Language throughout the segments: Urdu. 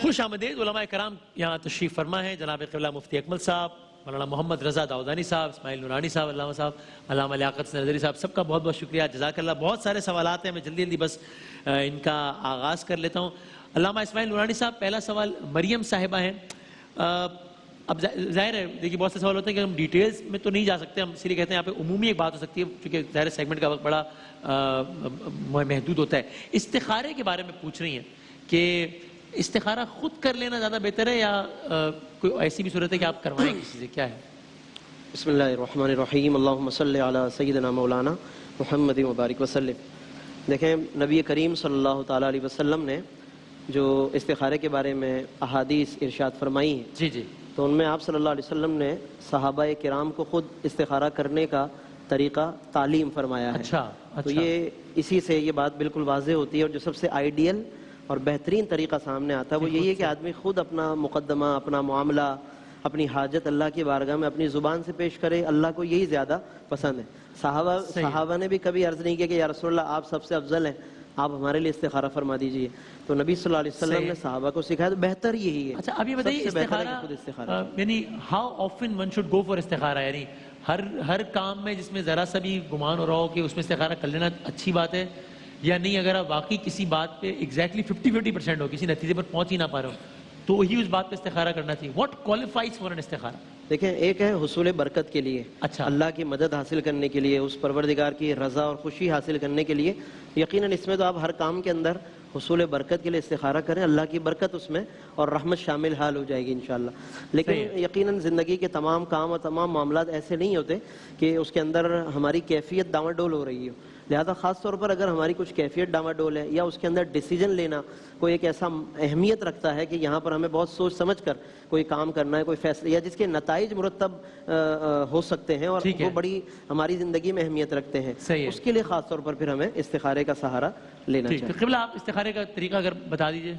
خوش آمدید علماء کرام یہاں تشریف فرما ہے، جناب قبلہ مفتی اکمل صاحب، مولانا محمد رضا داؤدانی صاحب، اسماعیل نورانی صاحب، علامہ صاحب، علامہ لیاقت نظری صاحب، سب کا بہت بہت شکریہ، جزاک اللہ۔ بہت سارے سوالات ہیں، میں جلدی جلدی بس ان کا آغاز کر لیتا ہوں۔ علامہ اسماعیل نورانی صاحب، پہلا سوال مریم صاحبہ ہیں۔ اب ظاہر ہے دیکھیے بہت سے سوال ہوتے ہیں کہ ہم ڈیٹیلز میں تو نہیں جا سکتے، ہم اسی لیے کہتے ہیں یہاں پہ عمومی ایک بات ہو سکتی ہے کیونکہ ظاہر سیگمنٹ کا وقت بڑا محدود ہوتا ہے۔ استخارے کے بارے میں پوچھ رہی ہیں کہ استخارہ خود کر لینا زیادہ بہتر ہے یا کوئی ایسی بھی صورت ہے کہ آپ کروائیں کسی سے، کیا ہے؟ بسم اللہ الرحمن الرحیم، اللہم صلی علی سیدنا مولانا محمد مبارک وسلم۔ دیکھیں نبی کریم صلی اللہ تعالیٰ علیہ وسلم نے جو استخارے کے بارے میں احادیث ارشاد فرمائی ہیں، جی جی، تو ان میں آپ صلی اللہ علیہ وسلم نے صحابہ کرام کو خود استخارہ کرنے کا طریقہ تعلیم فرمایا ہے۔ اچھا تو یہ اسی سے یہ بات بالکل واضح ہوتی ہے، اور جو سب سے آئیڈیل اور بہترین طریقہ سامنے آتا ہے وہ یہی ہے کہ آدمی خود اپنا مقدمہ، اپنا معاملہ، اپنی حاجت اللہ کی بارگاہ میں اپنی زبان سے پیش کرے۔ اللہ کو یہی زیادہ پسند ہے۔ صحابہ نے بھی کبھی عرض نہیں کیا کہ یا رسول اللہ آپ سب سے افضل ہیں، آپ ہمارے لیے استخارہ فرما دیجئے۔ تو نبی صلی اللہ علیہ وسلم نے صحابہ کو سکھایا، تو بہتر یہی ہے۔ اچھا اب یہ بتائیے استخارہ یعنی how often one should go for استخارہ، یعنی ہر کام میں جس میں ذرا سا بھی گمان ہو رہا ہو کہ اس میں استخارہ کر لینا اچھی بات ہے یا نہیں؟ اگر آپ واقعی کسی بات پہ ایگزیکٹلی 50% ہو، کسی نتیجے پر پہنچ ہی نہ پا رہے ہو تو ہی اس بات پہ استخارہ کرنا چاہیے۔ واٹ کوالیفائز فار این استخارہ؟ دیکھیں ایک ہے حصول برکت کے لیے، اچھا اللہ کی مدد حاصل کرنے کے لیے، اس پروردگار کی رضا اور خوشی حاصل کرنے کے لیے۔ یقیناً اس میں تو آپ ہر کام کے اندر حصول برکت کے لیے استخارہ کریں، اللہ کی برکت اس میں اور رحمت شامل حال ہو جائے گی انشاءاللہ۔ لیکن یقیناً زندگی کے تمام کام اور تمام معاملات ایسے نہیں ہوتے کہ اس کے اندر ہماری کیفیت ڈاواں ڈول ہو رہی ہو، لہذا خاص طور پر اگر ہماری کچھ کیفیت ڈاواں ڈول ہے یا اس کے اندر ڈیسیجن لینا کوئی ایک ایسا اہمیت رکھتا ہے کہ یہاں پر ہمیں بہت سوچ سمجھ کر کوئی کام کرنا ہے، کوئی فیصلہ یا جس کے نتائج مرتب ہو سکتے ہیں اور وہ بڑی ہماری زندگی میں اہمیت رکھتے ہیں، اس کے لیے خاص طور پر پھر ہمیں استخارے کا سہارا لینا چاہیے۔ قبلہ آپ استخارے کا طریقہ اگر بتا دیجئے۔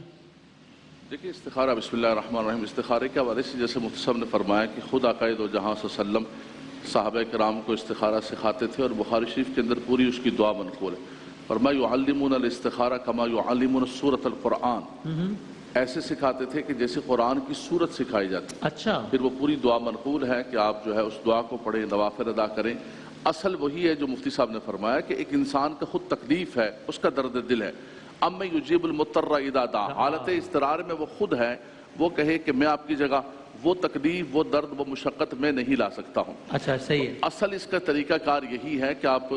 دیکھیے استخارہ بسم اللہ الرحمن الرحیم، استخارے کے حوالے سے جیسے مفتی صاحب نے فرمایا کہ خود آقائے دو جہاں صلی اللہ علیہ وسلم صحابہ کرام کو استخارہ سکھاتے تھے، اور بخاری شریف کے اندر پوری اس کی دعا منقول ہے۔ فرمایا یعلمون الاستخارہ کما یعلمون سورۃ القرآن، ایسے سکھاتے تھے کہ جیسے قرآن کی سورت سکھائی جاتی۔ اچھا پھر وہ پوری دعا منقول ہے کہ آپ جو ہے اس دعا کو پڑھیں، نوافل ادا کریں۔ اصل وہی ہے جو مفتی صاحب نے فرمایا کہ ایک انسان کا خود تکلیف ہے، اس کا درد دل ہے۔ اما یجیب المضطر اذا دعا، حالت اضطرار میں وہ خود ہے، وہ کہے کہ میں آپ کی جگہ وہ تکلیف، وہ درد، وہ مشقت میں نہیں لا سکتا ہوں۔ اچھا صحیح ہے۔ اصل اس کا طریقہ کار یہی ہے کہ آپ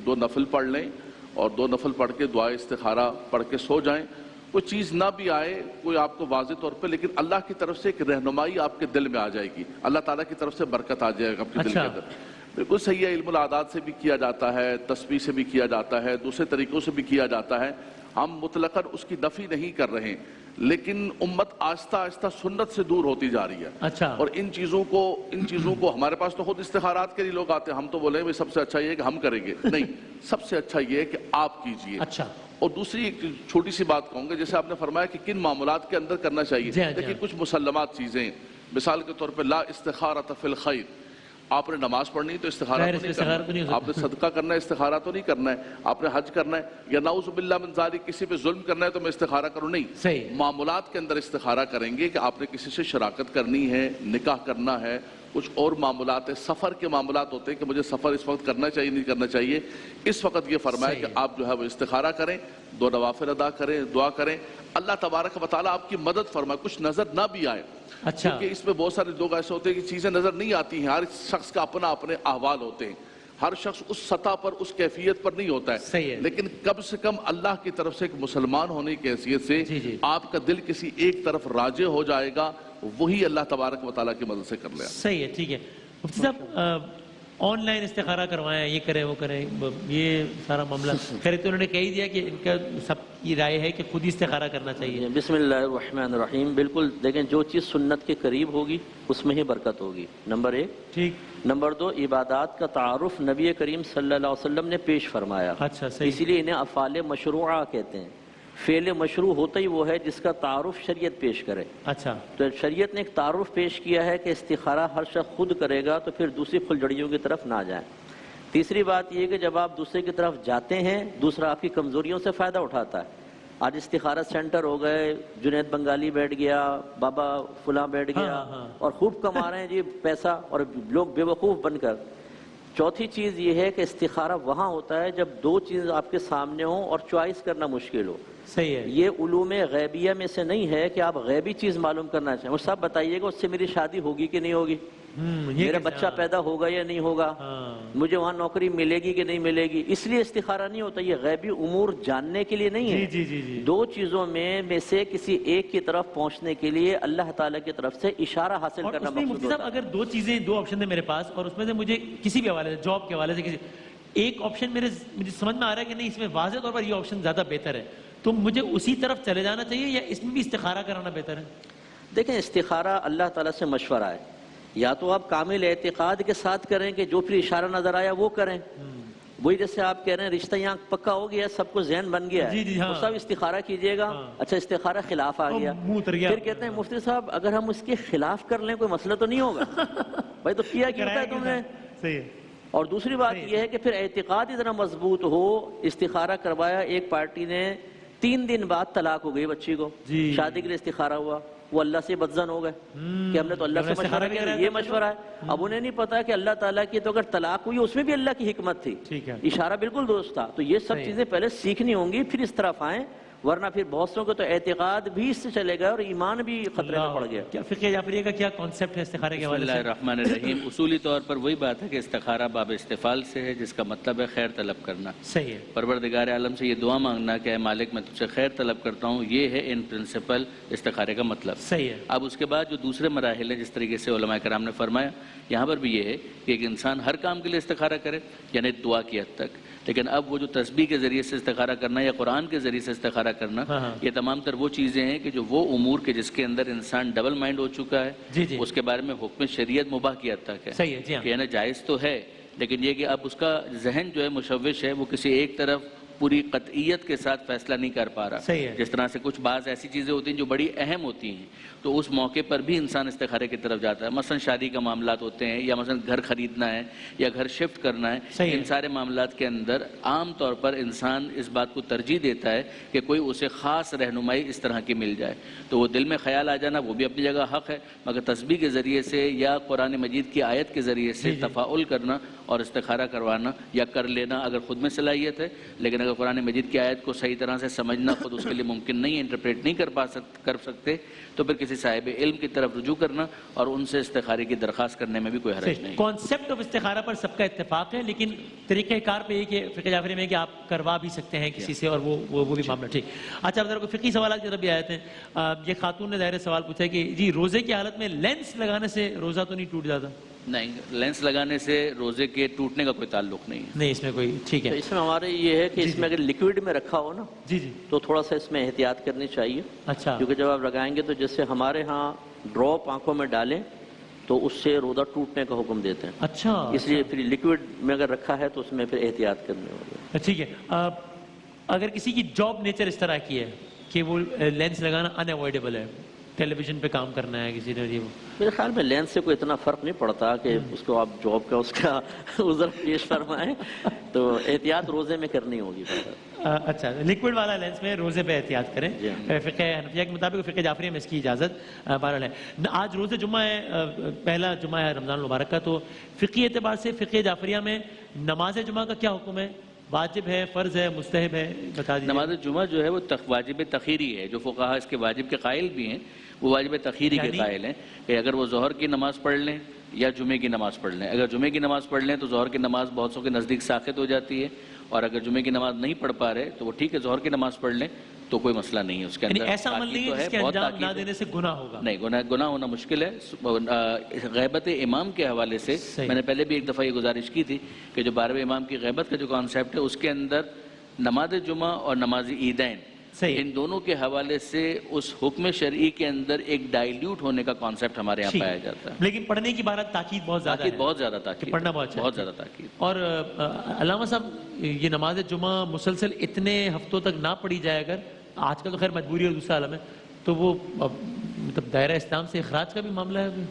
2 نفل پڑھ لیں اور 2 نفل پڑھ کے دعائے استخارہ پڑھ کے سو جائیں۔ کوئی چیز نہ بھی آئے کوئی آپ کو واضح طور پہ، لیکن اللہ کی طرف سے ایک رہنمائی آپ کے دل میں آ جائے گی، اللہ تعالیٰ کی طرف سے برکت آ جائے گا آپ کے دل کے اندر۔ بالکل صحیح ہے، علم العادات سے بھی کیا جاتا ہے، تسبیح سے بھی کیا جاتا ہے، دوسرے طریقوں سے بھی کیا جاتا ہے۔ ہم مطلقاً اس کی نفی نہیں کر رہے ہیں، لیکن امت آہستہ آہستہ سنت سے دور ہوتی جا رہی ہے۔ اچھا اور ان چیزوں کو ہمارے پاس تو خود استخارات کے لیے لوگ آتے ہیں، ہم تو بولے ہیں سب سے اچھا یہ ہے کہ ہم کریں گے، نہیں، سب سے اچھا یہ ہے کہ آپ کیجئے۔ اچھا اور دوسری ایک چھوٹی سی بات کہوں گا، جیسے آپ نے فرمایا کہ کن معاملات کے اندر کرنا چاہیے، دیکھیں کچھ مسلمات چیزیں، مثال کے طور پہ لا استخارۃ فی الخیر، آپ نے نماز پڑھنی تو استخارہ تو نہیں کرنا، آپ نے صدقہ کرنا ہے استخارہ تو نہیں کرنا ہے، آپ نے حج کرنا ہے یا نعوذ باللہ من ذالک کسی پہ ظلم کرنا ہے تو میں استخارہ کروں، نہیں، معاملات کے اندر استخارہ کریں گے کہ آپ نے کسی سے شراکت کرنی ہے، نکاح کرنا ہے، کچھ اور معاملات ہیں، سفر کے معاملات ہوتے ہیں کہ مجھے سفر اس وقت کرنا چاہیے نہیں کرنا چاہیے، اس وقت یہ فرمایا کہ آپ جو ہے وہ استخارہ کریں، 2 نوافل ادا کریں، دعا کریں، اللہ تبارک و تعالیٰ آپ کی مدد فرمائے، کچھ نظر نہ بھی آئے۔ اچھا کیونکہ اس میں بہت سارے لوگ ایسے ہوتے ہیں کہ چیزیں نظر نہیں آتی ہیں، ہر شخص کا اپنا اپنے احوال ہوتے ہیں، ہر شخص اس سطح پر اس کیفیت پر نہیں ہوتا ہے، لیکن کم سے کم اللہ کی طرف سے ایک مسلمان ہونے کی حیثیت سے آپ کا دل کسی ایک طرف راجع ہو جائے گا، وہی اللہ تبارک و تعالیٰ کی مدد سے کر لیا۔ صحیح ہے، ٹھیک ہے۔ مفتی صاحب آن لائن استخارہ کروائیں، یہ کریں وہ کریں، یہ سارا معاملہ خیر تو انہوں نے کہی دیا کہ ان کا سب کی رائے ہے کہ خود ہی استخارہ کرنا چاہیے. بسم اللہ الرحمن الرحیم. بالکل دیکھیں جو چیز سنت کے قریب ہوگی اس میں ہی برکت ہوگی، نمبر 1. ٹھیک. نمبر 2، عبادات کا تعارف نبی کریم صلی اللہ علیہ وسلم نے پیش فرمایا. اچھا صحیح. اسی لیے انہیں افعال مشروعہ کہتے ہیں. فعل مشروع ہوتا ہی وہ ہے جس کا تعارف شریعت پیش کرے. اچھا تو شریعت نے ایک تعارف پیش کیا ہے کہ استخارہ ہر شخص خود کرے گا تو پھر دوسری پھلجھڑیوں کی طرف نہ جائیں. تیسری بات یہ کہ جب آپ دوسرے کی طرف جاتے ہیں دوسرا آپ کی کمزوریوں سے فائدہ اٹھاتا ہے. آج استخارہ سینٹر ہو گئے، جنید بنگالی بیٹھ گیا، بابا فلاں بیٹھ گیا اور خوب کما رہے ہیں جی پیسہ، اور لوگ بے وقوف بن کر. چوتھی چیز یہ ہے کہ استخارہ وہاں ہوتا ہے جب دو چیز آپ کے سامنے ہوں اور چوائس کرنا مشکل ہو. صحیح ہے. یہ علوم غیبیہ میں سے نہیں ہے کہ آپ غیبی چیز معلوم کرنا چاہیں. وہ سب بتائیے گا اس سے میری شادی ہوگی کہ نہیں ہوگی، میرا بچہ پیدا ہوگا یا نہیں ہوگا، مجھے وہاں نوکری ملے گی کہ نہیں ملے گی. اس لیے استخارہ نہیں ہوتا، یہ غیبی امور جاننے کے لیے نہیں ہے. دو چیزوں میں سے کسی ایک کی طرف پہنچنے کے لیے اللہ تعالیٰ کی طرف سے اشارہ حاصل کرنا مقصود مفتی ہوتا صاحب ہے. اگر دو چیزیں، دو آپشن ہے میرے پاس اور اس میں سے مجھے کسی بھی حوالے سے، جاب کے حوالے سے کسی ایک آپشن مجھے سمجھ میں آ رہا ہے کہ نہیں اس میں واضح طور پر یہ آپشن زیادہ بہتر ہے، تو مجھے اسی طرف چلے جانا چاہیے یا اس میں بھی استخارہ کرانا بہتر ہے؟ دیکھیں استخارہ اللہ تعالیٰ سے مشورہ ہے. یا تو آپ کامل اعتقاد کے ساتھ کریں کہ جو پھر اشارہ نظر آیا وہ کریں. وہی جیسے آپ کہہ رہے ہیں رشتہ یہاں پکا ہو گیا، سب کو ذہن بن گیا ہے، تو سب استخارہ کیجئے گا. اچھا استخارہ خلاف آ گیا، پھر کہتے ہیں مفتی صاحب اگر ہم اس کے خلاف کر لیں کوئی مسئلہ تو نہیں ہوگا. بھائی تو کیا ہوتا ہے تم نے. صحیح ہے. اور دوسری بات یہ ہے کہ پھر اعتقاد اتنا مضبوط ہو. استخارہ کروایا ایک پارٹی نے، 3 دن بعد طلاق ہو گئی بچی کو، شادی کے لیے استخارہ ہوا، وہ اللہ سے بدظن ہو گئے کہ ہم نے تو اللہ سے مشورہ کیا، یہ مشورہ ہے. اب انہیں نہیں پتا کہ اللہ تعالیٰ کی تو اگر طلاق ہوئی اس میں بھی اللہ کی حکمت تھی، اشارہ بالکل درست تھا. تو یہ سب چیزیں پہلے سیکھنی ہوں گی پھر اس طرف آئیں، ورنہ پھر بہت سوں کو تو اعتقاد بھی اس سے چلے گا اور ایمان بھی خطرے میں پڑ گیا. کیا فقہ جعفریہ کا کیا کانسیپٹ ہے استخارے کے حوالے سے؟ بسم اللہ الرحمن الرحیم. اصولی طور پر وہی بات ہے کہ استخارہ باب استفال سے ہے، جس کا مطلب ہے خیر طلب کرنا. صحیح ہے. پروردگار عالم سے یہ دعا مانگنا کہ اے مالک میں تجھ سے خیر طلب کرتا ہوں، یہ ہے ان پرنسپل استخارے کا مطلب. صحیح ہے. اب اس کے بعد جو دوسرے مراحل ہیں جس طریقے سے علماء کرام نے فرمایا، یہاں پر بھی یہ ہے کہ ایک انسان ہر کام کے لیے استخارہ کرے، یعنی دعا کی حد تک. لیکن اب وہ جو تسبیح کے ذریعے سے استخارہ کرنا یا قرآن کے ذریعے سے استخارہ کرنا، یہ تمام تر وہ چیزیں ہیں کہ جو وہ امور کے جس کے اندر انسان ڈبل مائنڈ ہو چکا ہے، اس کے بارے میں حکم شریعت مباح کی حد تک ہے. صحیح ہے. جی ہاں. یعنی جائز تو ہے لیکن یہ کہ اب اس کا ذہن جو ہے مشوش ہے، وہ کسی ایک طرف پوری قطعیت کے ساتھ فیصلہ نہیں کر پا رہا. جس طرح سے کچھ بعض ایسی چیزیں ہوتی ہیں جو بڑی اہم ہوتی ہیں، تو اس موقع پر بھی انسان استخارے کی طرف جاتا ہے. مثلا شادی کا معاملات ہوتے ہیں، یا مثلا گھر خریدنا ہے یا گھر شفٹ کرنا ہے. ان سارے معاملات کے اندر عام طور پر انسان اس بات کو ترجیح دیتا ہے کہ کوئی اسے خاص رہنمائی اس طرح کی مل جائے. تو وہ دل میں خیال آ جانا وہ بھی اپنی جگہ حق ہے، مگر تسبیح کے ذریعے سے یا قرآن مجید کی آیت کے ذریعے سے تفاعل کرنا اور استخارہ کروانا یا کر لینا اگر خود میں صلاحیت ہے. لیکن اگر قرآن مجید کی آیت کو صحیح طرح سے سمجھنا خود اس کے لیے ممکن نہیں ہے، انٹرپریٹ نہیں کر سکتے، تو پھر کسی صاحب علم کی طرف رجوع کرنا اور ان سے استخارے کی درخواست کرنے میں بھی کوئی حرج نہیں. کانسیپٹ آف استخارہ پر سب کا اتفاق ہے، لیکن طریقہ کار پہ یہ کہ فقہ جعفری میں کہ آپ کروا بھی سکتے ہیں کسی سے اور وہ بھی معاملہ ٹھیک. اچھا اب ذرا کوئی فقہی سوالات کی طرف بھی آئے تھے. یہ خاتون نے ظاہر سوال پوچھا کہ جی روزے کی حالت میں لینس لگانے سے روزہ تو نہیں ٹوٹ جاتا؟ نہیں، لینس لگانے سے روزے کے ٹوٹنے کا کوئی تعلق نہیں ہے. نہیں اس میں کوئی ٹھیک ہے. اس میں ہمارے یہ ہے کہ اس میں اگر لکوڈ میں رکھا ہو نا تو تھوڑا سا اس میں احتیاط کرنی چاہیے. اچھا. کیونکہ جب آپ لگائیں گے تو جیسے ہمارے ہاں ڈراپ آنکھوں میں ڈالیں تو اس سے روزہ ٹوٹنے کا حکم دیتے ہیں. اچھا. اس لیے پھر لکوڈ میں اگر رکھا ہے تو اس میں پھر احتیاط کرنے ہوگی. ٹھیک ہے. اگر کسی کی جاب نیچر اس طرح کی ہے کہ وہ لینس لگانا ان اوائڈیبل ہے، ٹیلی ویژن پہ کام کرنا ہے کسی نے، میرے خیال میں لینس سے کوئی اتنا فرق نہیں پڑتا کہ اس کو آپ جاب کا اس کا عذر پیش فرمائیں، تو احتیاط روزے میں کرنی ہوگی. اچھا لیکوڈ والا لینس میں روزے پہ احتیاط کریں. فقہ حنفیہ کے مطابق فقہ جعفریہ میں اس کی اجازت بہرحال ہے. آج روزہ جمعہ ہے، پہلا جمعہ ہے رمضان المبارک کا، تو فقہی اعتبار سے فقہ جعفریہ میں نماز جمعہ کا کیا حکم ہے؟ واجب ہے، فرض ہے، مستحب ہے؟ بتا دیجیے. نماز جمعہ جو ہے وہ واجب تخیری ہے. جو فقہاء اس کے واجب کے قائل بھی ہیں وہ واجب تخیری کے قائل ہیں کہ اگر وہ ظہر کی نماز پڑھ لیں یا جمعے کی نماز پڑھ لیں. اگر جمعے کی نماز پڑھ لیں تو ظہر کی نماز بہت سو کے نزدیک ساقط ہو جاتی ہے، اور اگر جمعے کی نماز نہیں پڑھ پا رہے تو وہ ٹھیک ہے ظہر کی نماز پڑھ لیں تو کوئی مسئلہ نہیں ہے اس کے اندر. ایسا عمل نہیں ہے جس کے انجام نہ دینے سے گناہ ہوگا. نہیں, گناہ ہونا مشکل ہے. غیبت امام کے حوالے سے میں نے پہلے بھی ایک دفعہ یہ گزارش کی تھی کہ جو 12ویں امام کی غیبت کا جو کانسیپٹ ہے اس کے اندر نماز جمعہ اور نماز عیدین ان دونوں کے حوالے سے اس حکم شرعی کے اندر ایک ڈائلیوٹ ہونے کا کانسیپٹ ہمارے یہاں پایا جاتا ہے. لیکن پڑھنے کی بارت تاکید بہت زیادہ ہے. بہت زیادہ تاکید, پڑھنا بہت زیادہ تاکید. اور علامہ صاحب یہ نماز جمعہ مسلسل اتنے ہفتوں تک نہ پڑھی جائے اگر, آج کل تو خیر مجبوری اور دوسرا عالم ہے, تو وہ مطلب دائرہ اسلام سے اخراج کا بھی معاملہ ہے.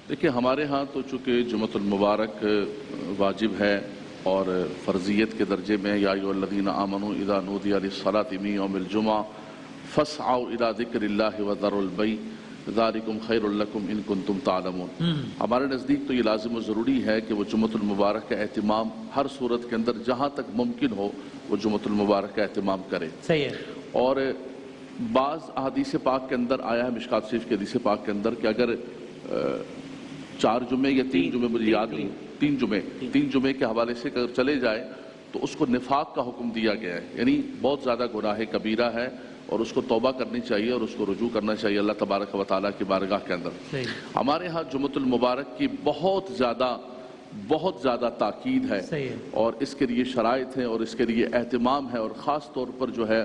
دیکھیں ہمارے ہاں تو چونکہ جمعۃ المبارک واجب ہے اور فرضیت کے درجے میں یا ایھا الذین آمنوا اذا نودی للصلاۃ من یوم الجمعہ فاسعوا الی ذکر اللہ وذروا البیع ذالکم خیر لکم ان کنتم تعلمون. ہمارے نزدیک تو یہ لازم و ضروری ہے کہ وہ جمعۃ المبارک کا اہتمام ہر صورت کے اندر جہاں تک ممکن ہو وہ جمعۃ المبارک کا اہتمام کرے. صحیح ہے. اور بعض احادیث پاک کے اندر آیا ہے, مشکات شریف کے حدیث پاک کے اندر, کہ اگر 4 جمعے یا 3 جمعے مجھے یاد نہیں, 3 جمعے کے حوالے سے اگر چلے جائے تو اس کو نفاق کا حکم دیا گیا ہے, یعنی بہت زیادہ گناہ کبیرہ ہے اور اس کو توبہ کرنی چاہیے اور اس کو رجوع کرنا چاہیے اللہ تبارک و تعالیٰ کی بارگاہ کے اندر. ہمارے ہاں جمعۃ المبارک کی بہت زیادہ تاکید ہے اور اس کے لیے شرائط ہیں اور اس کے لیے اہتمام ہے, اور خاص طور پر جو ہے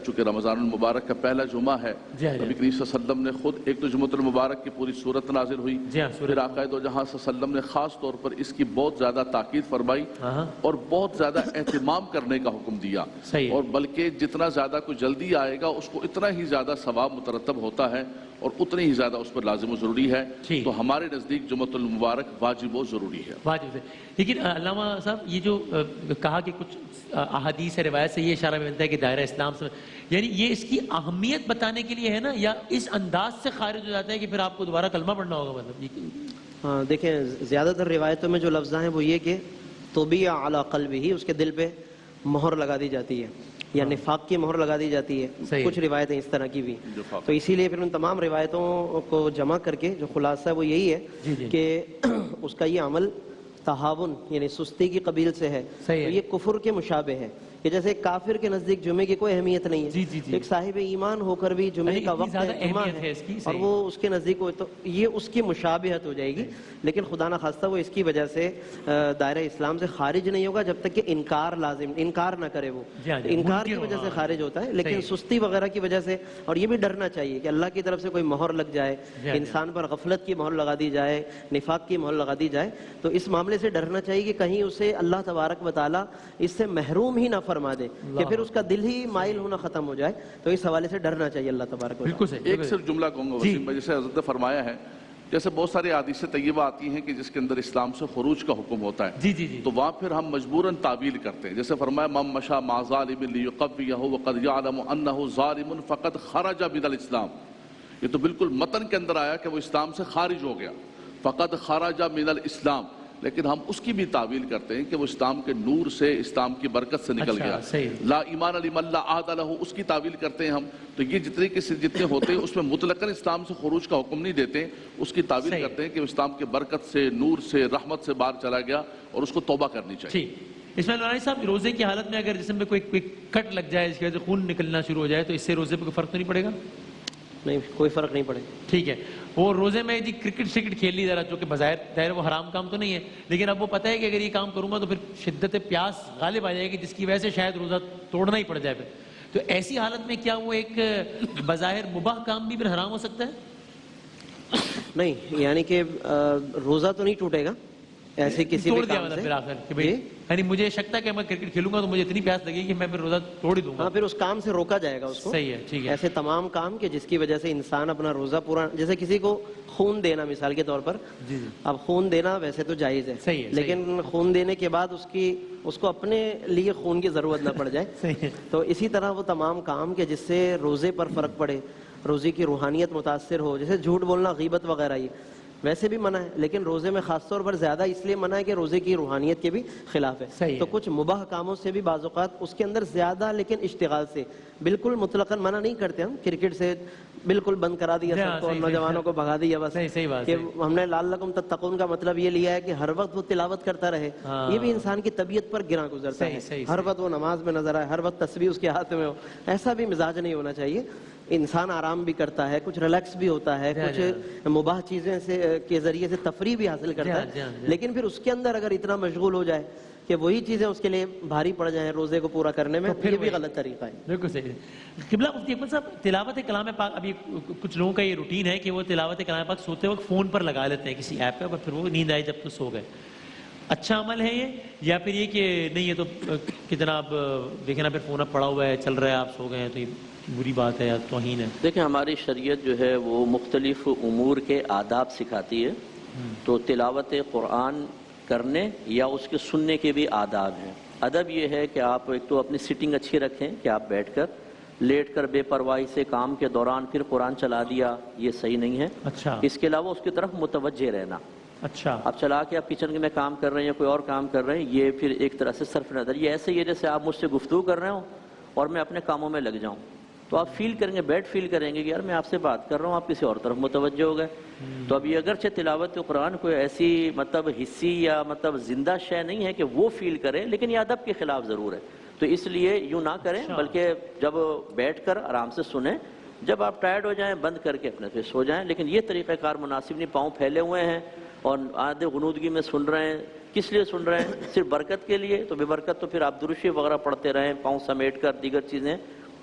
چونکہ رمضان المبارک کا پہلا جمعہ ہے, نبی کریم صلی اللہ علیہ وسلم نے خود ایک تو جمعۃ المبارک کی پوری صورت نازل ہوئی, پھر آقا دو جہاں صلی اللہ علیہ وسلم نے خاص طور پر اس کی بہت زیادہ تاکید فرمائی اور بہت زیادہ اہتمام کرنے کا حکم دیا, اور بلکہ جتنا زیادہ کوئی جلدی آئے گا اس کو اتنا ہی زیادہ ثواب مترتب ہوتا ہے اور اتنی ہی زیادہ اس پر لازم و ضروری ہے. تو ہمارے نزدیک جمعۃ المبارک واجب و ضروری ہے. واجب ہے. لیکن علامہ صاحب یہ جو کہا کہ کچھ احادیث روایت سے یہ اشارہ ملتا ہے کہ دائرہ اسلام سے, یعنی یہ اس کی اہمیت بتانے کے لیے ہے نا, یا اس انداز سے خارج ہو جاتا ہے کہ پھر آپ کو دوبارہ کلمہ پڑھنا ہوگا؟ مطلب ہاں دیکھیں زیادہ تر روایتوں میں جو لفظ ہیں وہ یہ کہ طبیع علی قلبہ, اس کے دل پہ مہر لگا دی جاتی ہے یا نفاق کی مہر لگا دی جاتی ہے. کچھ روایتیں اس طرح کی بھی, تو اسی لیے پھر ان تمام روایتوں کو جمع کر کے جو خلاصہ ہے وہ یہی ہے کہ اس کا یہ عمل تہاون یعنی سستی کی قبیل سے ہے, تو یہ کفر کے مشابہ ہے کہ جیسے کافر کے نزدیک جمعے کی کوئی اہمیت نہیں ہے, ایک صاحب ایمان ہو کر بھی جمعے کا وقت جمعہ ہے اور وہ اس کے نزدیک ہو, تو یہ اس کی مشابہت ہو جائے گی. لیکن خدا نہ خواستہ وہ اس کی وجہ سے دائرہ اسلام سے خارج نہیں ہوگا جب تک کہ انکار نہ کرے. وہ انکار کی وجہ سے خارج ہوتا ہے, لیکن سستی وغیرہ کی وجہ سے, اور یہ بھی ڈرنا چاہیے کہ اللہ کی طرف سے کوئی مہر لگ جائے, انسان پر غفلت کی مہر لگا دی جائے, نفاق کی مہر لگا دی جائے, تو اس معاملے سے ڈرنا چاہیے کہ کہیں اسے اللہ تبارک و تعالیٰ اس سے محروم ہی نہ فرما دے کہ پھر اس کا دل ہی مائل ہونا ختم ہو جائے. تو اس حوالے سے ڈرنا چاہیے اللہ تبارک و تعالیٰ. ایک صرف جملہ کہوں گا وسیم بھائی, جیسے حضرت نے فرمایا ہے, جیسے بہت ساری احادیث طیبہ آتی ہیں کہ جس کے اندر اسلام سے خروج کا حکم ہوتا ہے, تو وہاں پھر ہم مجبوراً تعویل کرتے ہیں. جیسے فرمایا من مشى مع ظالم لیقویہ وقد یعلم انہ ظالم فقد خرج من الاسلام, یہ تو بالکل متن کے اندر آیا کہ وہ اسلام سے خارج ہو گیا, فقد خرج من الاسلام, لیکن ہم اس کی بھی تعویل کرتے ہیں کہ وہ اسلام کے نور سے, اسلام کی برکت سے نکل گیا. لا ایمان لمن لا عہد لہ, اس کی تعویل کرتے ہیں ہم. تو یہ جتنے ہوتے ہیں اس میں مطلقاً اسلام سے خروج کا حکم نہیں دیتے, اس کی تعویل کرتے ہیں کہ وہ اسلام کے برکت سے, نور سے, رحمت سے باہر چلا گیا اور اس کو توبہ کرنی چاہیے. اسماعیل نورانی صاحب, روزے کی حالت میں اگر جسم پہ کوئی کٹ لگ جائے, اس کی وجہ سے خون نکلنا شروع ہو جائے, تو اس سے روزے پہ کوئی فرق تو نہیں پڑے گا؟ نہیں, کوئی فرق نہیں پڑے. ٹھیک ہے. وہ روزے میں جی کرکٹ کھیل لی ذرا, جو کہ بظاہر وہ حرام کام تو نہیں ہے, لیکن اب وہ پتہ ہے کہ اگر یہ کام کروں گا تو پھر شدت پیاس غالب آ جائے گی, جس کی وجہ سے شاید روزہ توڑنا ہی پڑ جائے. پھر تو ایسی حالت میں کیا وہ ایک بظاہر مباح کام بھی پھر حرام ہو سکتا ہے؟ نہیں, یعنی کہ روزہ تو نہیں ٹوٹے گا ایسے کسی بھی کام سے. پھر آخر کہ بھئی یعنی مجھے شک تھا کہ میں کرکٹ کھیلوں گا تو مجھے اتنی پیاس لگے گی کہ میں پھر روزہ توڑ ہی دوں گا. ہاں, پھر اس کام سے روکا جائے گا اس کو. صحیح ہے, ٹھیک ہے. ایسے تمام کام کے جس کی وجہ سے انسان اپنا روزہ پورا, جیسے کسی کو خون دینا مثال کے طور پر, اب خون دینا ویسے تو جائز ہے, لیکن خون دینے کے بعد اس کو اپنے لیے خون کی ضرورت نہ پڑ جائے. تو اسی طرح وہ تمام کام کے جس سے روزے پر فرق پڑے, روزے کی روحانیت متاثر ہو, جیسے جھوٹ بولنا, غیبت وغیرہ, یہ ویسے بھی منع ہے، لیکن روزے میں خاص طور پر زیادہ اس لیے منع ہے کہ روزے کی روحانیت کے بھی خلاف ہے. تو کچھ مباح کاموں سے بھی بعض اوقات اس کے اندر زیادہ لیکن اشتغال سے، بالکل مطلقاً منع نہیں کرتے ہم، کرکٹ سے بالکل بند کرا دیا سب کو، نوجوانوں کو بھگا دیا بس. کہ ہم نے لعلکم تتقون کا مطلب یہ لیا ہے کہ ہر وقت وہ تلاوت کرتا رہے. یہ بھی انسان کی طبیعت پر گراں گزرتا ہے، ہر وقت وہ نماز میں نظر آئے، ہر وقت تسبیح اس کے ہاتھ میں ہو. ایسا بھی مزاج نہیں ہونا چاہیے. انسان آرام بھی کرتا ہے، کچھ ریلیکس بھی ہوتا ہے، کچھ مباح چیزیں کے ذریعے سے تفریح بھی حاصل کرتا ہے. لیکن پھر اس کے اندر اگر اتنا مشغول ہو جائے کہ وہی چیزیں اس کے لیے بھاری پڑ جائیں روزے کو پورا کرنے میں، یہ بھی غلط طریقہ ہے. بالکل صحیح. قبلہ مفتی اکمل صاحب، تلاوت کلام پاک، ابھی کچھ لوگوں کا یہ روٹین ہے کہ وہ تلاوت کلام پاک سوتے وقت فون پر لگا لیتے ہیں کسی ایپ پہ، اور پھر وہ نیند آئی جب تو سو گئے. اچھا عمل ہے یہ، یا پھر یہ کہ نہیں یہ تو کہ جناب دیکھیں نا پھر فون اب پڑا ہوا ہے چل رہا ہے آپ سو گئے ہیں تو یہ بری بات ہے یا توہین ہے؟ دیکھیں ہماری شریعت جو ہے وہ مختلف امور کے آداب سکھاتی ہے. تو تلاوت قرآن کرنے یا اس کے سننے کے بھی آداب ہیں. ادب یہ ہے کہ آپ ایک تو اپنی سٹنگ اچھی رکھیں کہ آپ بیٹھ کر لیٹ کر بے پرواہی سے کام کے دوران پھر قرآن چلا دیا، یہ صحیح نہیں ہے. اچھا. اس کے علاوہ اس کی طرف متوجہ رہنا. اچھا. آپ چلا کے آپ کچن میں کام کر رہے ہیں یا کوئی اور کام کر رہے ہیں، یہ پھر ایک طرح سے صرف نظر. یہ ایسے ہی ہے جیسے آپ مجھ سے گفتگو کر رہے ہوں اور میں اپنے کاموں میں لگ جاؤں، تو آپ فیل کریں گے، بیڈ فیل کریں گے کہ یار میں آپ سے بات کر رہا ہوں، آپ کسی اور طرف متوجہ ہو گئے. تو اب یہ اگرچہ تلاوت قرآن کوئی ایسی مطلب حصی یا مطلب زندہ شے نہیں ہے کہ وہ فیل کرے، لیکن یہ ادب کے خلاف ضرور ہے. تو اس لیے یوں نہ کریں، بلکہ جب بیٹھ کر آرام سے سنیں، جب آپ ٹائرڈ ہو جائیں بند کر کے اپنے پہ سو جائیں. لیکن یہ طریقہ کار مناسب نہیں. پاؤں پھیلے ہوئے ہیں اور آدھے غنودگی میں سن رہے ہیں، کس لیے سن رہے ہیں؟ صرف برکت کے لیے. تو بے برکت تو پھر آپ درود شریف وغیرہ پڑھتے رہیں، پاؤں سمیٹ کر دیگر چیزیں.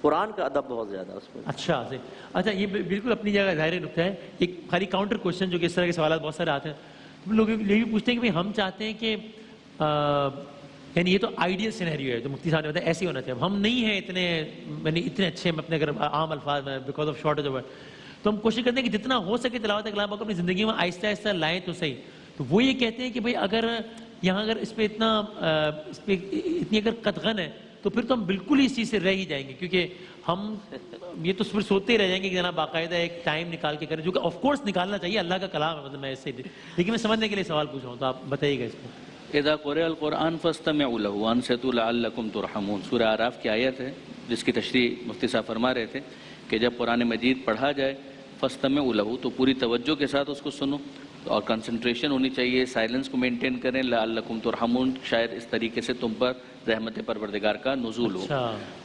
قرآن کا ادب بہت زیادہ اس میں. اچھا یہ بالکل اپنی جگہ ظاہر نکتہ ہے. ایک خالی کاؤنٹر کوشچن جو کہ اس طرح کے سوالات بہت سارے آتے ہیں، لوگ یہ بھی پوچھتے ہیں کہ ہم چاہتے ہیں کہ یعنی یہ تو آئیڈیل سینیریو ہے جو مفتی صاحب نے بتایا ایسے ہونا چاہیے. ہم نہیں ہیں اتنے اچھے اپنے اگر عام الفاظ میں because of shortage of word, تو ہم کوشش کرتے ہیں کہ جتنا ہو سکے تلاوت کلام پاک اپنی زندگی میں آہستہ آہستہ لائیں تو صحیح. تو وہ یہ کہتے ہیں کہ بھائی اگر یہاں اگر اس پہ اتنی اگر قطغن ہے تو پھر تو ہم بالکل ہی اس چیز سے رہ ہی جائیں گے، کیونکہ ہم یہ تو پھر سوتے ہی رہ جائیں گے کہ جناب باقاعدہ ایک ٹائم نکال کے کریں، جو کہ آف کورس نکالنا چاہیے، اللہ کا کلام ہے، مطلب میں اس سے، لیکن میں سمجھنے کے لیے سوال پوچھ رہا ہوں، تو آپ بتائیے گا اس کو. اذا قرئ القرآن فاستمعوا له وانصتوا لعلکم ترحمون، سورہ اعراف کی آیت ہے جس کی تشریح مفتی صاحب فرما رہے تھے کہ جب قرآن مجید پڑھا جائے فاستمعوا له تو پوری توجہ کے ساتھ اس کو سنو اور کنسنٹریشن ہونی چاہیے، سائلنس کو مینٹین کریں. لعلکم ترحمون، شاید اس طریقے سے تم پر رحمت پروردگار کا نزول ہو.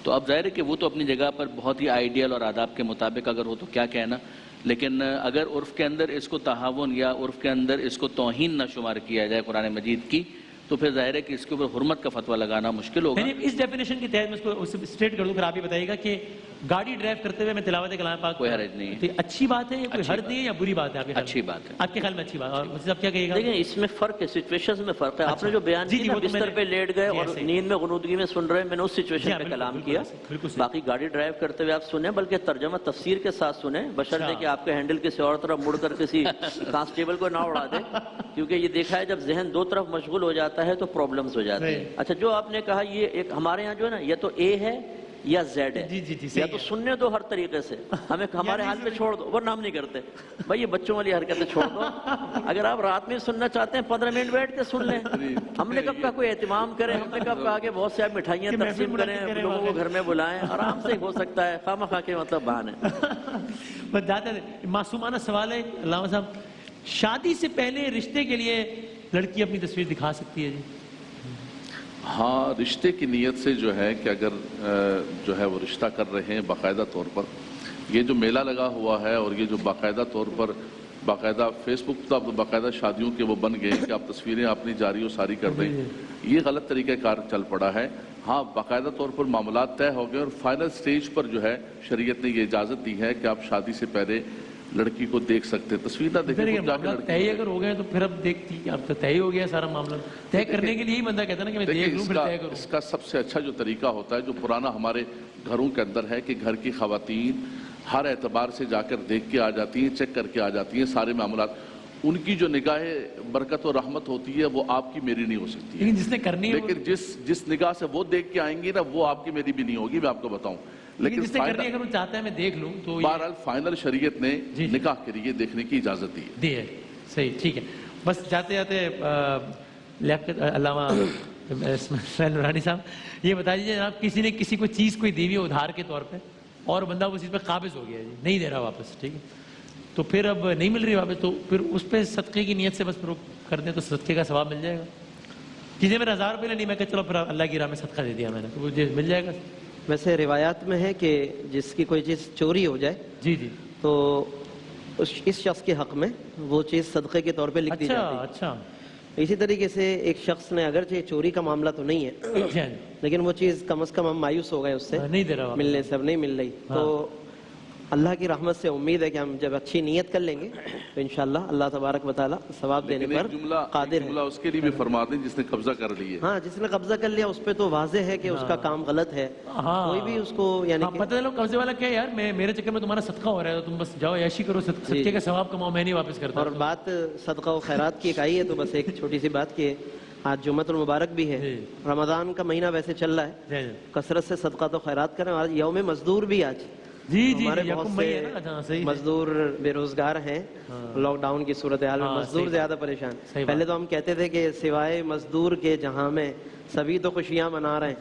تو اب ظاہر ہے کہ وہ تو اپنی جگہ پر بہت ہی آئیڈیل اور آداب کے مطابق اگر ہو تو کیا کہنا، لیکن اگر عرف کے اندر اس کو تہاون یا عرف کے اندر اس کو توہین نہ شمار کیا جائے قرآن مجید کی، تو پھر ظاہر ہے کہ اس کے اوپر حرمت کا فتویٰ لگانا مشکل ہوگا. اس ڈیفینیشن کے تحت میں اس کو اسٹریٹ کر دوں، پھر آپ ہی بتائیے گا کہ گاڑی ڈرائیو کرتے ہوئے میں تلاوت کلام پاک کوئی حرج نہیں ہے، اچھی بات ہے یا کوئی حرج نہیں ہے یا بری بات ہے؟ اچھی بات ہے. آپ کے خیال میں اچھی بات ہے، اور مجھے آپ کیا کہیے گا؟ دیکھیں اس میں فرق ہے، سچویشنز میں فرق ہے. آپ نے جو بیان کیا بستر پہ لیٹ گئے اور نیند میں غنودگی میں سن رہے ہیں، میں نے اس سچویشن پہ کلام کیا. باقی گاڑی ڈرائیو کرتے ہوئے آپ سنیں، بلکہ ترجمہ تفسیر کے ساتھ سنیں، بشرطے کہ آپ کا ہینڈل کسی اور طرف مڑ کر کسی کانسٹیبل کو نہ اڑا دے، کیونکہ یہ دیکھا ہے جب ذہن دو طرف مشغول ہو جاتا ہے تو پرابلمز ہو جاتی ہیں. اچھا جو آپ نے کہا یہ ایک ہمارے یہاں جو ہے نا، یا تو اے ہے یا زیڈ ہے، یا تو سننے دو ہر طریقے سے، ہمیں ہمارے حال پہ چھوڑ دو، ورنہ ہم نہیں کرتے. بھائی یہ بچوں والی حرکتیں چھوڑ دو. اگر آپ رات میں سننا چاہتے ہیں 15 منٹ بیٹھ کے سن لیں. ہم نے کب کہا کوئی اہتمام کریں، ہم نے کب کہا کہ بہت سے آپ مٹھائیاں تقسیم کریں، لوگوں کو گھر میں بلائیں، آرام سے ہو سکتا ہے. خواہ مخواہ کے مطلب بہانے. معصومانہ سوال ہے علامہ صاحب، شادی سے پہلے رشتے کے لیے لڑکی اپنی تصویر دکھا سکتی ہے؟ جی ہاں، رشتے کی نیت سے جو ہے کہ اگر جو ہے وہ رشتہ کر رہے ہیں باقاعدہ طور پر، یہ جو میلہ لگا ہوا ہے اور یہ جو باقاعدہ طور پر باقاعدہ فیس بک تو اب باقاعدہ شادیوں کے وہ بن گئے کہ آپ تصویریں اپنی جاری و ساری کر دیں، یہ غلط طریقہ کار چل پڑا ہے. ہاں باقاعدہ طور پر معاملات طے ہو گئے اور فائنل سٹیج پر جو ہے شریعت نے یہ اجازت دی ہے کہ آپ شادی سے پہلے لڑکی کو دیکھ سکتے، تصویر نہ دیکھیں. طے اگر ہو گئے تو پھر اب دیکھتی، اب تو طے ہو گیا سارا معاملہ. طے کرنے کے لیے ہی بندہ کہتا ہے نا کہ میں دیکھ لوں پھر طے کروں. اس کا سب سے اچھا جو طریقہ ہوتا ہے جو پرانا ہمارے گھروں کے اندر ہے کہ گھر کی خواتین ہر اعتبار سے جا کر دیکھ کے آ جاتی ہیں، چیک کر کے آ جاتی ہیں سارے معاملات. ان کی جو نگاہ برکت و رحمت ہوتی ہے وہ آپ کی میری نہیں ہو سکتی ہے، لیکن جس نے کرنی ہے، لیکن جس نگاہ سے وہ دیکھ کے آئیں گی نا وہ آپ کی میری بھی نہیں ہوگی، میں آپ کو بتاؤں. لیکن جس نے کرنی اگر وہ چاہتا ہے میں دیکھ لوں تو بہرحال فائنل شریعت نے نکاح کے لیے دیکھنے کی اجازت دی ہے. صحیح ٹھیک ہے. بس جاتے جاتے لیاقت علامہ اسماعیل نورانی صاحب یہ بتا دیجیے جناب, کسی نے کسی کو چیز کوئی دی ہوئی ہے ادھار کے طور پہ اور بندہ وہ چیز پہ قابض ہو گیا ہے جی, نہیں دے رہا واپس, ٹھیک ہے, تو پھر اب نہیں مل رہی واپس, تو پھر اس پہ صدقے کی نیت سے بس پھر کر دیں تو صدقے کا ثواب مل جائے گا. چیزیں میرے 1000 روپئے نہیں, میں کہ چلو پھر اللہ کی راہ میں صدقہ دے دیا میں نے, تو مجھے مل جائے گا. ویسے روایات میں ہے کہ جس کی کوئی چیز چوری ہو جائے جی جی تو اس شخص کے حق میں وہ چیز صدقے کے طور پہ لکھ دی جاتی ہے. اچھا, اسی طریقے سے ایک شخص نے اگرچہ چوری کا معاملہ تو نہیں ہے لیکن وہ چیز کم از کم ہم مایوس ہو گئے اس سے, نہیں دے رہا ملنے سے اب نہیں مل رہی, تو اللہ کی رحمت سے امید ہے کہ ہم جب اچھی نیت کر لیں گے تو انشاءاللہ اللہ تبارک و تعالیٰ ثواب دینے پر قادر ہے. اس کے لیے بھی فرما دیں جس نے قبضہ کر لیا. ہاں, جس نے قبضہ کر لیا اس پہ تو واضح ہے کہ اس کا کام غلط ہے, کوئی بھی اس کو یعنی پتہ چلو قبضے والا کیا یار, میرے چکر میں تمہارا صدقہ ہو رہا ہے تو تم بس جاؤ عیاشی کرو, صدقے کا ثواب کماؤ, میں نہیں واپس کرتا. اور بات صدقہ و خیرات کی ایک آئی ہے تو بس ایک چھوٹی سی بات کہ آج جمعۃ المبارک بھی ہے, رمضان کا مہینہ ویسے چل رہا ہے, کثرت سے صدقہ تو خیرات کریں. آج یوم مزدور بھی آج جی جی, ہمارے بہت سے مزدور بے روزگار ہیں, لاک ڈاؤن کی صورتحال میں مزدور زیادہ پریشان. پہلے تو ہم کہتے تھے کہ سوائے مزدور کے جہاں میں سبھی تو خوشیاں منا رہے ہیں,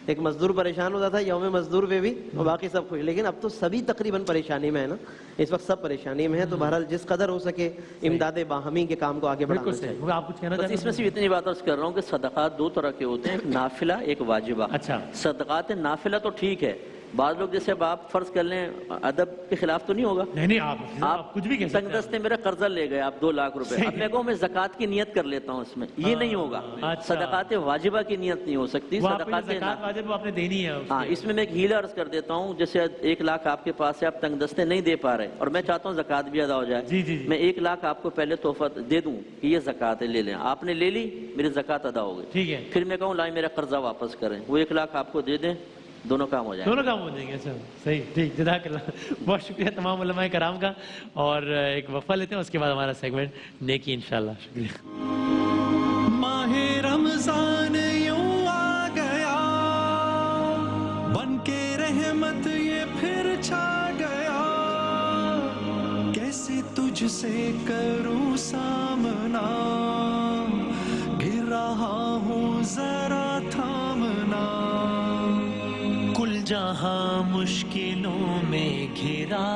ایک مزدور پریشان ہوتا تھا یوم مزدور پہ بھی اور باقی سب خوش, لیکن اب تو سبھی تقریباً پریشانی میں ہے نا, اس وقت سب پریشانی میں ہے. تو بہرحال جس قدر ہو سکے امداد باہمی کے کام کو آگے بڑھانا چاہیے. آپ کچھ کہنا چاہتے ہیں؟ اس میں صرف اتنی بات عرض کر رہا ہوں کہ صدقات دو طرح کے ہوتے ہیں, ایک نافلہ ایک واجبہ. اچھا, صدقات نافلہ تو ٹھیک ہے, بعض لوگ جیسے اب آپ فرض کر لیں ادب کے خلاف تو نہیں ہوگا, نہیں آپ کچھ بھی کہہ سکتے ہیں. تنگ دستے میرا قرضہ لے گئے آپ 2 لاکھ روپے, اب میں کہوں میں زکوٰۃ کی نیت کر لیتا ہوں, اس میں یہ نہیں ہوگا. صدقات واجبہ کی نیت نہیں ہو سکتی, صدقات واجب آپ نے دینی ہے. ہاں, اس میں ایک ہیلا عرض کر دیتا ہوں, جیسے 1 لاکھ آپ کے پاس ہے, آپ تنگ دستے نہیں دے پا رہے اور میں چاہتا ہوں زکوٰۃ بھی ادا ہو جائے, میں 1 لاکھ آپ کو پہلے تحفہ دے دوں کہ یہ زکوٰۃ ہے, لے لیں. آپ نے لے لی, میری زکوٰۃ ادا ہو گئی, ٹھیک ہے. پھر میں کہوں لائیں میرا قرضہ واپس کریں, وہ 1 لاکھ آپ کو دے دیں, دونوں کام ہو جائیں گے. دونوں کام ہو جائیں گے. اچھا صحیح, ٹھیک, جزاک اللہ. بہت شکریہ تمام علماء کرام کا, اور ایک وقفہ لیتے ہیں, اس کے بعد ہمارا سیگمنٹ نیکی انشاءاللہ. شکریہ. ماہ رمضان یوں آ گیا, بن کے رحمت یہ پھر چھا گیا, کیسے تجھ سے کروں سامنا, گر رہا ہوں ذرا تھامنا, کل جہاں مشکلوں میں گھرا,